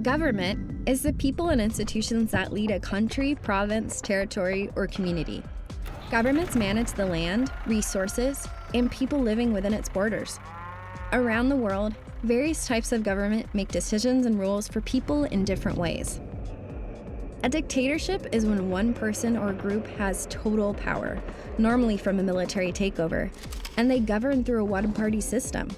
Government is the people and institutions that lead a country, province, territory, or community. Governments manage the land, resources, and people living within its borders. Around the world, various types of government make decisions and rules for people in different ways. A dictatorship is when one person or group has total power, normally from a military takeover, and they govern through a one-party system.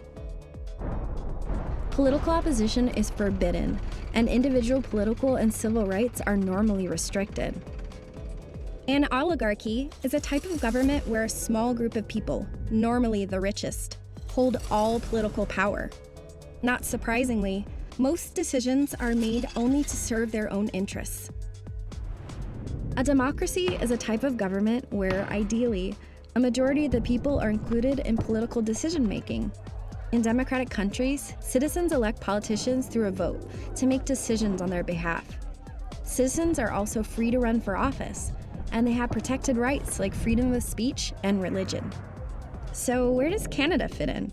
Political opposition is forbidden, and individual political and civil rights are normally restricted. An oligarchy is a type of government where a small group of people, normally the richest, hold all political power. Not surprisingly, most decisions are made only to serve their own interests. A democracy is a type of government where, ideally, a majority of the people are included in political decision-making. In democratic countries, citizens elect politicians through a vote to make decisions on their behalf. Citizens are also free to run for office, and they have protected rights like freedom of speech and religion. So where does Canada fit in?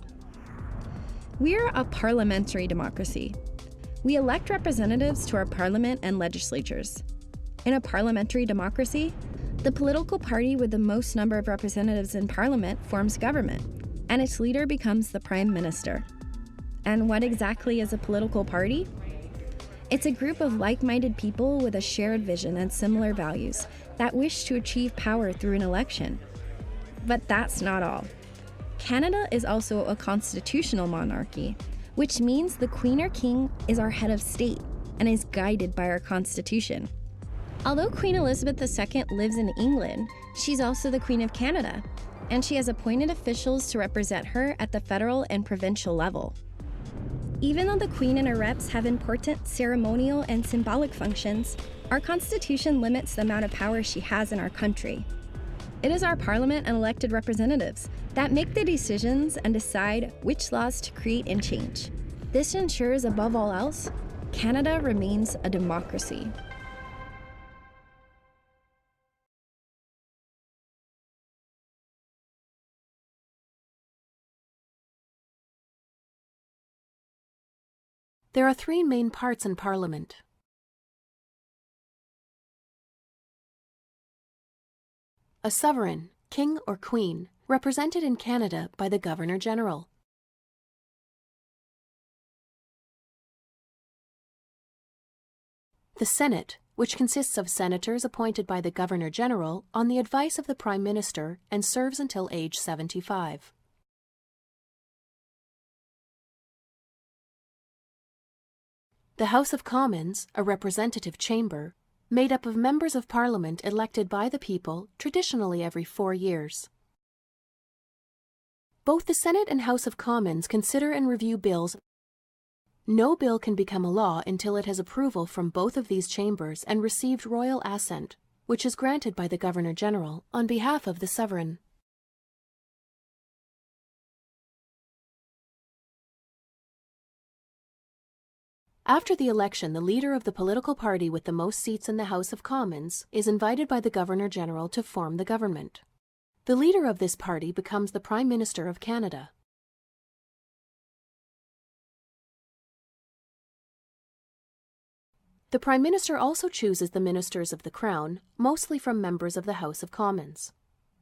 We're a parliamentary democracy. We elect representatives to our parliament and legislatures. In a parliamentary democracy, the political party with the most number of representatives in parliament forms government, and its leader becomes the Prime Minister. And what exactly is a political party? It's a group of like-minded people with a shared vision and similar values that wish to achieve power through an election. But that's not all. Canada is also a constitutional monarchy, which means the Queen or King is our head of state and is guided by our Constitution. Although Queen Elizabeth II lives in England, she's also the Queen of Canada, and she has appointed officials to represent her at the federal and provincial level. Even though the Queen and her reps have important ceremonial and symbolic functions, our Constitution limits the amount of power she has in our country. It is our Parliament and elected representatives that make the decisions and decide which laws to create and change. This ensures, above all else, Canada remains a democracy. There are three main parts in Parliament. A sovereign, king or queen, represented in Canada by the Governor-General. The Senate, which consists of senators appointed by the Governor-General on the advice of the Prime Minister and serves until age 75. The House of Commons, a representative chamber, made up of members of Parliament elected by the people traditionally every 4 years. Both the Senate and House of Commons consider and review bills. No bill can become a law until it has approval from both of these chambers and received royal assent, which is granted by the Governor-General on behalf of the sovereign. After the election, the leader of the political party with the most seats in the House of Commons is invited by the Governor-General to form the government. The leader of this party becomes the Prime Minister of Canada. The Prime Minister also chooses the ministers of the Crown, mostly from members of the House of Commons.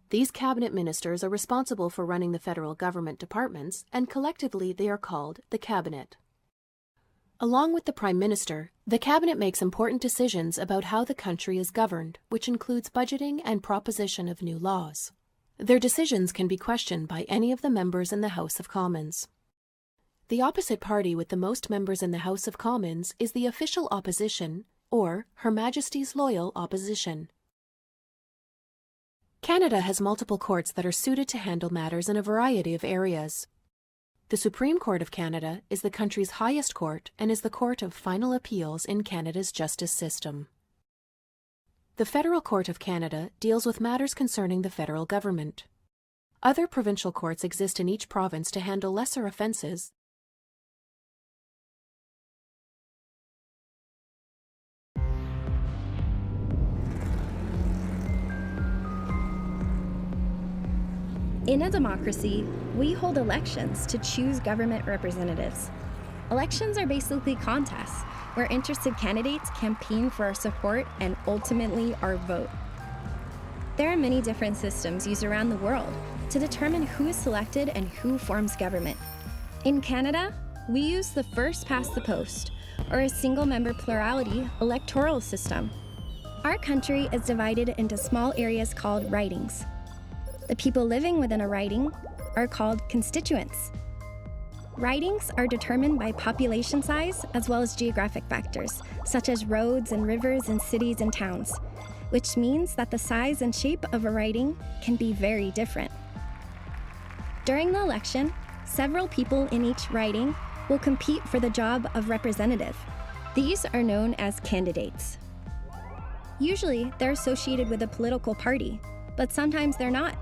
These cabinet ministers are responsible for running the federal government departments, and collectively they are called the Cabinet. Along with the Prime Minister, the Cabinet makes important decisions about how the country is governed, which includes budgeting and proposition of new laws. Their decisions can be questioned by any of the members in the House of Commons. The opposite party with the most members in the House of Commons is the official opposition, or Her Majesty's Loyal Opposition. Canada has multiple courts that are suited to handle matters in a variety of areas. The Supreme Court of Canada is the country's highest court and is the court of final appeals in Canada's justice system. The Federal Court of Canada deals with matters concerning the federal government. Other provincial courts exist in each province to handle lesser offences. In a democracy, we hold elections to choose government representatives. Elections are basically contests where interested candidates campaign for our support and ultimately our vote. There are many different systems used around the world to determine who is selected and who forms government. In Canada, we use the first past the post, or a single-member plurality electoral system. Our country is divided into small areas called ridings. The people living within a riding are called constituents. Ridings are determined by population size as well as geographic factors, such as roads and rivers in cities and towns, which means that the size and shape of a riding can be very different. During the election, several people in each riding will compete for the job of representative. These are known as candidates. Usually, they're associated with a political party, but sometimes they're not,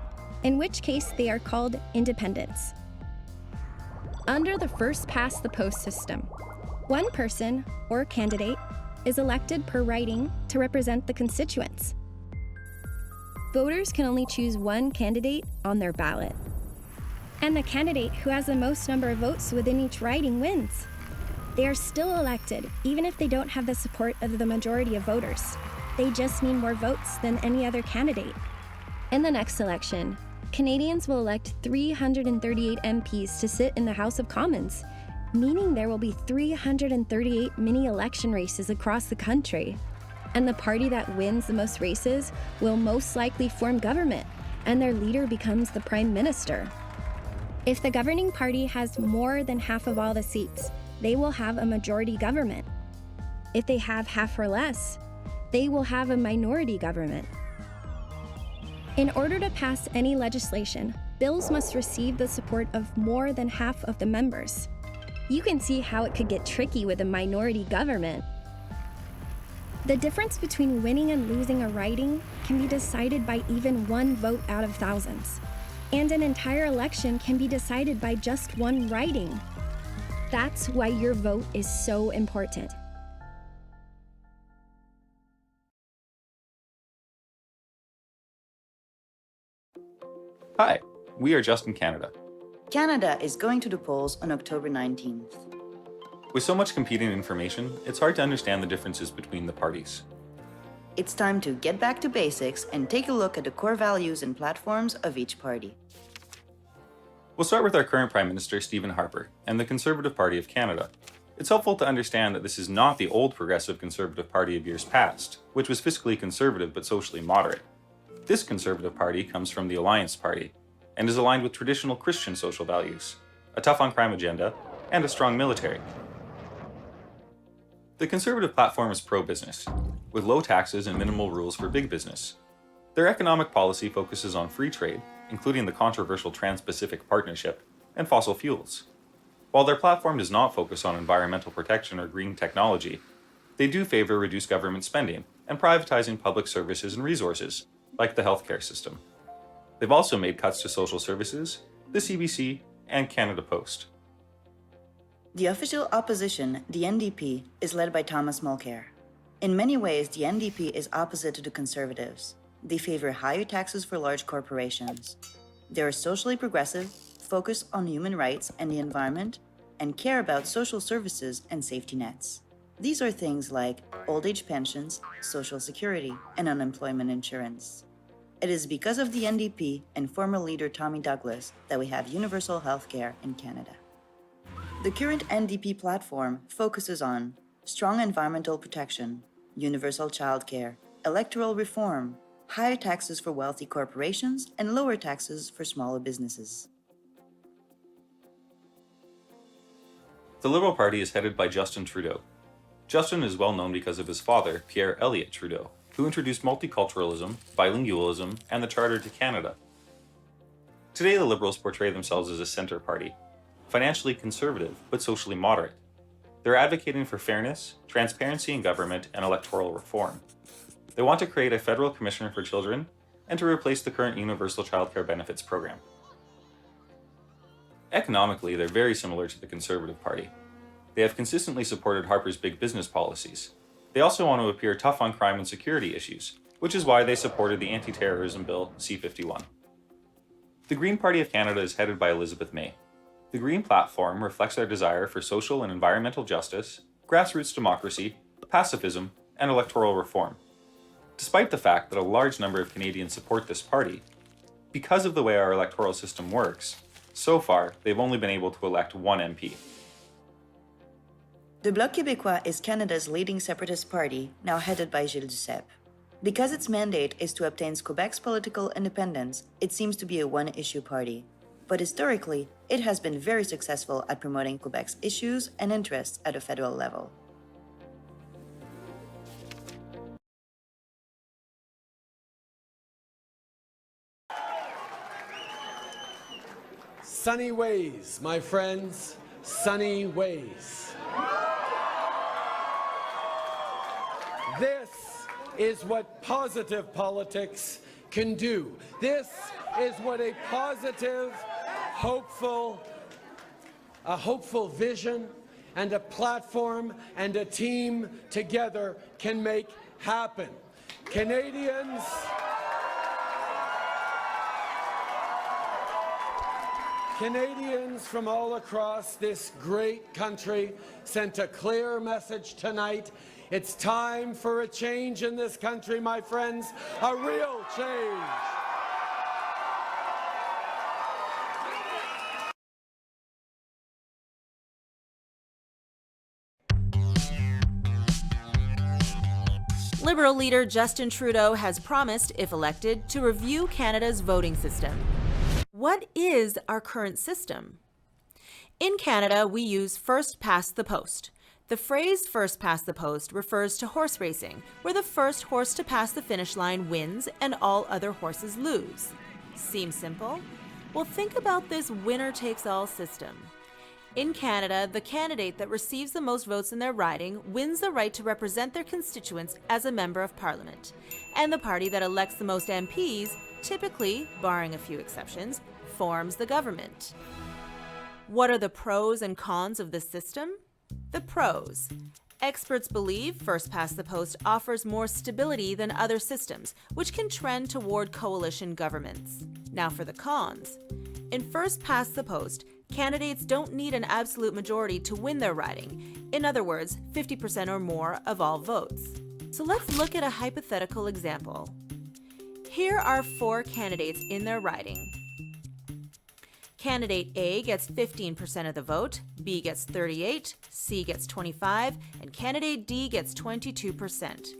in which case they are called independents. Under the first past the post system, one person or candidate is elected per riding to represent the constituents. Voters can only choose one candidate on their ballot. And the candidate who has the most number of votes within each riding wins. They are still elected, even if they don't have the support of the majority of voters. They just need more votes than any other candidate. In the next election, Canadians will elect 338 MPs to sit in the House of Commons, meaning there will be 338 mini-election races across the country. And the party that wins the most races will most likely form government, and their leader becomes the Prime Minister. If the governing party has more than half of all the seats, they will have a majority government. If they have half or less, they will have a minority government. In order to pass any legislation, bills must receive the support of more than half of the members. You can see how it could get tricky with a minority government. The difference between winning and losing a riding can be decided by even one vote out of thousands. And an entire election can be decided by just one riding. That's why your vote is so important. Hi, we are Just in Canada. Canada is going to the polls on October 19th. With so much competing information, it's hard to understand the differences between the parties. It's time to get back to basics and take a look at the core values and platforms of each party. We'll start with our current Prime Minister, Stephen Harper, and the Conservative Party of Canada. It's helpful to understand that this is not the old Progressive Conservative Party of years past, which was fiscally conservative but socially moderate. This Conservative Party comes from the Alliance Party, and is aligned with traditional Christian social values, a tough-on-crime agenda, and a strong military. The Conservative platform is pro-business, with low taxes and minimal rules for big business. Their economic policy focuses on free trade, including the controversial Trans-Pacific Partnership, and fossil fuels. While their platform does not focus on environmental protection or green technology, they do favor reduced government spending and privatizing public services and resources, like the healthcare system. They've also made cuts to social services, the CBC, and Canada Post. The official opposition, the NDP, is led by Thomas Mulcair. In many ways, the NDP is opposite to the Conservatives. They favor higher taxes for large corporations. They are socially progressive, focus on human rights and the environment, and care about social services and safety nets. These are things like old age pensions, social security, and unemployment insurance. It is because of the NDP and former leader Tommy Douglas that we have universal health care in Canada. The current NDP platform focuses on strong environmental protection, universal childcare, electoral reform, higher taxes for wealthy corporations, and lower taxes for smaller businesses. The Liberal Party is headed by Justin Trudeau. Justin is well known because of his father, Pierre Elliott Trudeau, who introduced multiculturalism, bilingualism, and the Charter to Canada. Today, the Liberals portray themselves as a centre party, financially conservative but socially moderate. They're advocating for fairness, transparency in government, and electoral reform. They want to create a federal commissioner for children and to replace the current universal childcare benefits program. Economically, they're very similar to the Conservative Party. They have consistently supported Harper's big business policies. They also want to appear tough on crime and security issues, which is why they supported the anti-terrorism bill C-51. The Green Party of Canada is headed by Elizabeth May. The Green platform reflects their desire for social and environmental justice, grassroots democracy, pacifism, and electoral reform. Despite the fact that a large number of Canadians support this party, because of the way our electoral system works, so far they've only been able to elect one MP. The Bloc Québécois is Canada's leading separatist party, now headed by Gilles Duceppe. Because its mandate is to obtain Quebec's political independence, it seems to be a one-issue party. But historically, it has been very successful at promoting Quebec's issues and interests at a federal level. Sunny ways, my friends, sunny ways. This is what positive politics can do. This is what a positive, hopeful vision and a Platform and a team together can make happen. Canadians from all across this great country sent a clear message tonight. It's time for a change in this country, my friends, a real change. Liberal leader Justin Trudeau has promised, if elected, to review Canada's voting system. What is our current system? In Canada, we use first past the post. The phrase first past the post refers to horse racing, where the first horse to pass the finish line wins and all other horses lose. Seems simple? Well, think about this winner-takes-all system. In Canada, the candidate that receives the most votes in their riding wins the right to represent their constituents as a member of Parliament. And the party that elects the most MPs, typically, barring a few exceptions, forms the government. What are the pros and cons of this system? The pros. Experts believe first past the post offers more stability than other systems, which can trend toward coalition governments. Now for the cons. In first past the post, candidates don't need an absolute majority to win their riding. In other words, 50% or more of all votes. So let's look at a hypothetical example. Here are 4 candidates in their riding. Candidate A gets 15% of the vote, B gets 38%, C gets 25%, and candidate D gets 22%.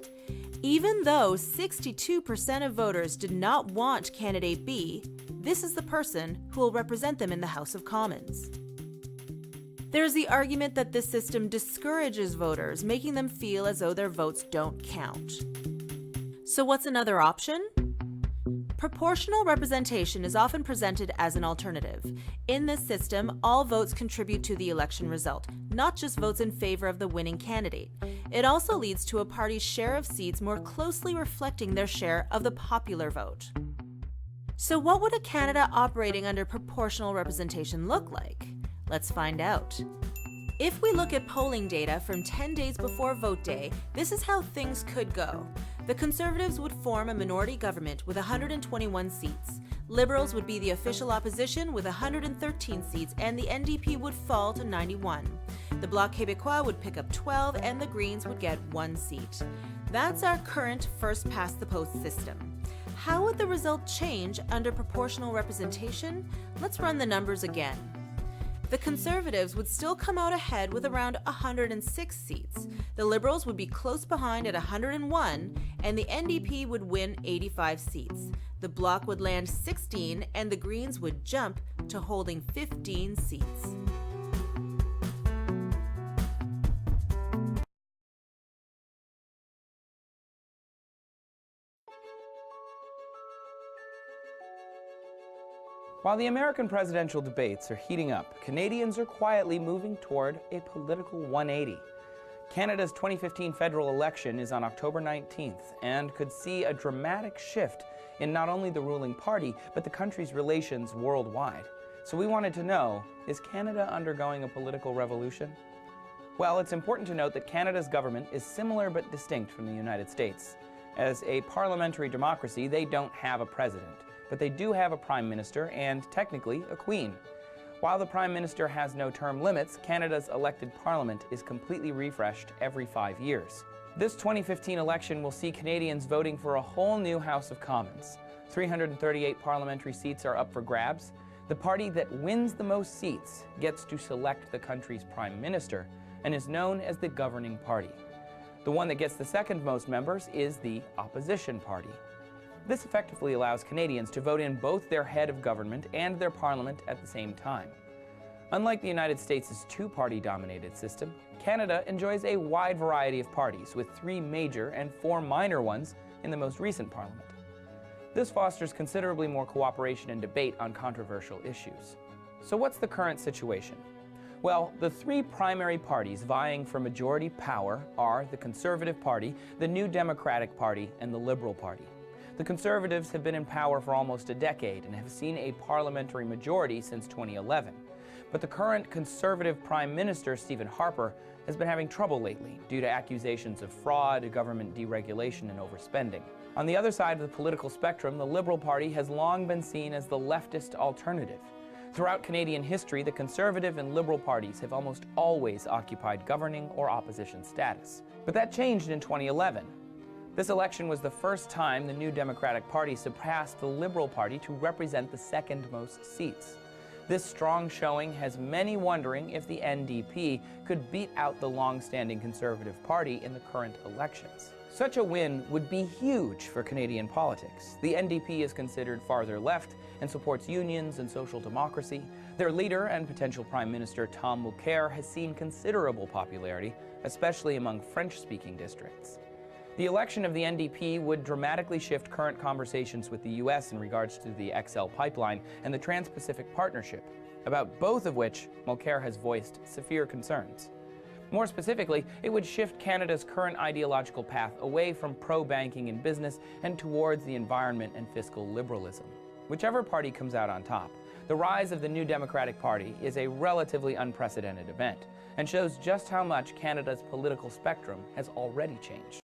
Even though 62% of voters did not want candidate B, this is the person who will represent them in the House of Commons. There's the argument that this system discourages voters, making them feel as though their votes don't count. So what's another option? Proportional representation is often presented as an alternative. In this system, all votes contribute to the election result, not just votes in favor of the winning candidate. It also leads to a party's share of seats more closely reflecting their share of the popular vote. So what would a Canada operating under proportional representation look like? Let's find out. If we look at polling data from 10 days before vote day, this is how things could go. The Conservatives would form a minority government with 121 seats. Liberals would be the official opposition with 113 seats, and the NDP would fall to 91. The Bloc Québécois would pick up 12, and the Greens would get 1 seat. That's our current first-past-the-post system. How would the result change under proportional representation? Let's run the numbers again. The Conservatives would still come out ahead with around 106 seats. The Liberals would be close behind at 101, and the NDP would win 85 seats. The Bloc would land 16, and the Greens would jump to holding 15 seats. While the American presidential debates are heating up, Canadians are quietly moving toward a political 180. Canada's 2015 federal election is on October 19th and could see a dramatic shift in not only the ruling party, but the country's relations worldwide. So we wanted to know, is Canada undergoing a political revolution? Well, it's important to note that Canada's government is similar but distinct from the United States. As a parliamentary democracy, they don't have a president, but they do have a prime minister and, technically, a queen. While the Prime Minister has no term limits, Canada's elected Parliament is completely refreshed every 5 years. This 2015 election will see Canadians voting for a whole new House of Commons. 338 parliamentary seats are up for grabs. The party that wins the most seats gets to select the country's Prime Minister and is known as the governing party. The one that gets the second most members is the opposition party. This effectively allows Canadians to vote in both their head of government and their parliament at the same time. Unlike the United States' two-party dominated system, Canada enjoys a wide variety of parties, with 3 major and 4 minor ones in the most recent parliament. This fosters considerably more cooperation and debate on controversial issues. So what's the current situation? Well, the 3 primary parties vying for majority power are the Conservative Party, the New Democratic Party, and the Liberal Party. The Conservatives have been in power for almost a decade and have seen a parliamentary majority since 2011. But the current Conservative Prime Minister, Stephen Harper, has been having trouble lately due to accusations of fraud, government deregulation, and overspending. On the other side of the political spectrum, the Liberal Party has long been seen as the leftist alternative. Throughout Canadian history, the Conservative and Liberal parties have almost always occupied governing or opposition status. But that changed in 2011. This election was the first time the New Democratic Party surpassed the Liberal Party to represent the second most seats. This strong showing has many wondering if the NDP could beat out the long-standing Conservative Party in the current elections. Such a win would be huge for Canadian politics. The NDP is considered farther left and supports unions and social democracy. Their leader and potential Prime Minister, Tom Mulcair, has seen considerable popularity, especially among French-speaking districts. The election of the NDP would dramatically shift current conversations with the U.S. in regards to the XL pipeline and the Trans-Pacific Partnership, about both of which Mulcair has voiced severe concerns. More specifically, it would shift Canada's current ideological path away from pro-banking and business and towards the environment and fiscal liberalism. Whichever party comes out on top, the rise of the New Democratic Party is a relatively unprecedented event and shows just how much Canada's political spectrum has already changed.